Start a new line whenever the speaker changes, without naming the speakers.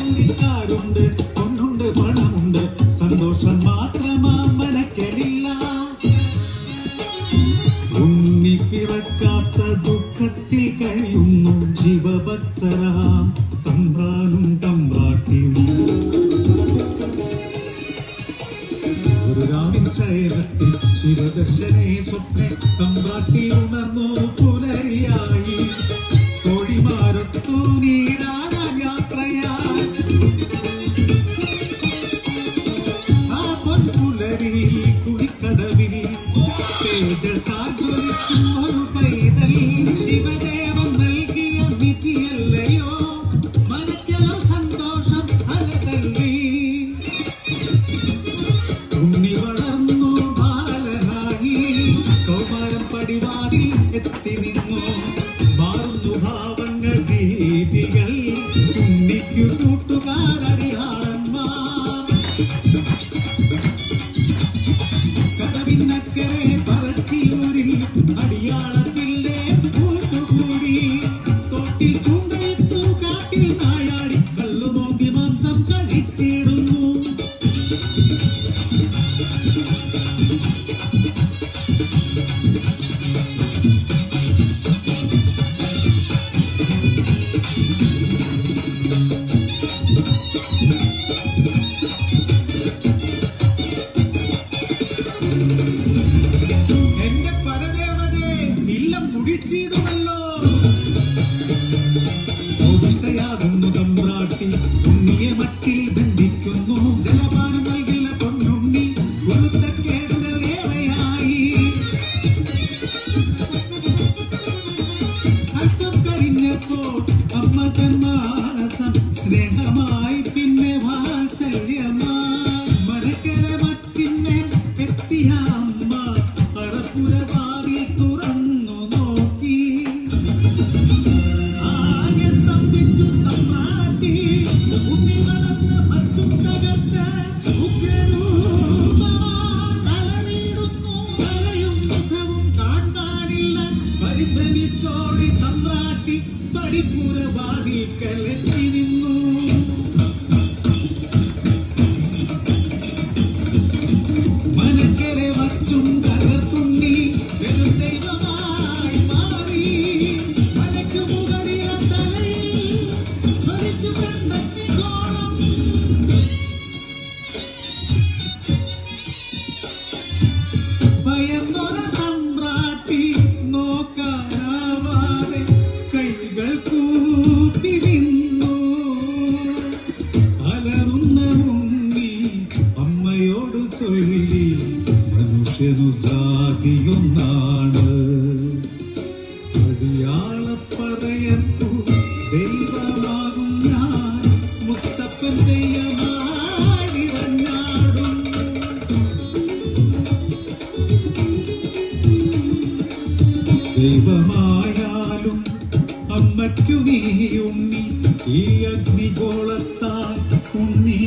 ജോലിക്കാരുണ്ട്, പൊന്നുണ്ട്, പണമുണ്ട്, സന്തോഷം മാത്രമാ മനക്കലില്ല. ഉണ്ണി പിറക്കാത്ത ദുഃഖത്തിൽ കഴിയുന്നു ശിവഭക്തരാം തമ്പ്രാനും തമ്പ്രാട്ടിയും. ഒരു രാവിൻ ശയനത്തിൽ ശിവദർശനേ സ്വപ്നെ തമ്പ്രാട്ടി ഉണർന്നു പുലരിയായി. തോഴിമാരൊത്തു നീരാടാൻ യാത്രയായി. ആ പൊൻപുലരിയിൽ കുളിക്കടവിൽ തേജസാജ്വലിക്കുന്നൊരു പൈതൽ ശിവദേവൻ നൽകിയ വിധിയല്ലയോ മനക്കലോ സന്തോഷം അലതല്ലി. ഉണ്ണി വളർന്നു ബാലനായി കൗമാരം പടിവാതിൽ എത്തി നിന്നു. മാറുന്നു ഭാവങ്ങൾ രീതികൾ ഉണ്ണിക്കു കൂട്ടുകാരടിയാളന്മാർ. കടവിനക്കരെ പറച്ചിയൂരിൽ അടിയാളത്തിലെ കൂട്ടുകൂടി. തോട്ടിൽ ചൂണ്ടയിട്ടു കാട്ടിൽ നായാടി കല്ലുനോക്കി മാംസം കഴിച്ചിടുന്നു. എന്റെ പരദേവതേ ഇല്ലം കുടിച്ചിടുമല്ലോ. ഓവിഷ്ടയാകുന്നു തമ്പ്രാട്ടി ഉണ്ണിയെ മച്ചിൽ ബന്ധിക്കുന്നു. ജലപാനം നൽകില്ല പൊന്നുണ്ണി ഗുരുത്തക്കേടുകൾ ഏറെയായി. അല്പം കഴിഞ്ഞപ്പോ അമ്മ തൻ മാനസം സ്നേഹമായി പിന്നെ വാത്സല്യമായി. മനക്കര മച്ചിന്മേൽ എത്തിയ അമ്മ അടപ്പുരവാതിൽ തുറന്നു നോക്കി. ആകെ സ്തംഭിച്ചു തമ്പ്രാട്ടി. ഉണ്ണി വളർന്ന് മച്ചും തകർത്ത് ഉഗ്രരൂപമാളവിടുന്നു. കലയും മുഖവും കാണാനില്ല. പരിഭ്രമിച്ചോടി തമ്പ്രാട്ടി പടിപ്പുരവാതിൽക്കലെത്തി നിന്നു. മനക്കരെ വച്ചും തകർത്തുണ്ണി വെറും ദൈവമായി മാറി. മലയ്ക്കു മുകളില തലയിൽ ജ്വലിക്കും ബ്രഹ്മജ്ഞോളം. ഭയന്നൊര തമ്പ്രാട്ടി നോക്കാനാവാതെ കൈകൾ കൂപ്പി നിന്നു. അലറുന്ന ഉണ്ണി അമ്മയോട് ചൊല്ലി മനുഷ്യനു ജാതിയൊന്നാണ്. അടിയാളപ്പറയത്തു ദൈവമാകും ഞാൻ മുത്തപ്പൻ ദൈവമായി ഇറങ്ങാടും. ദൈവമായാലും അമ്മയ്ക്കു നീ ഉണ്ണി ഈ അഗ്നിഗോളത്താൽ ഉണ്ണി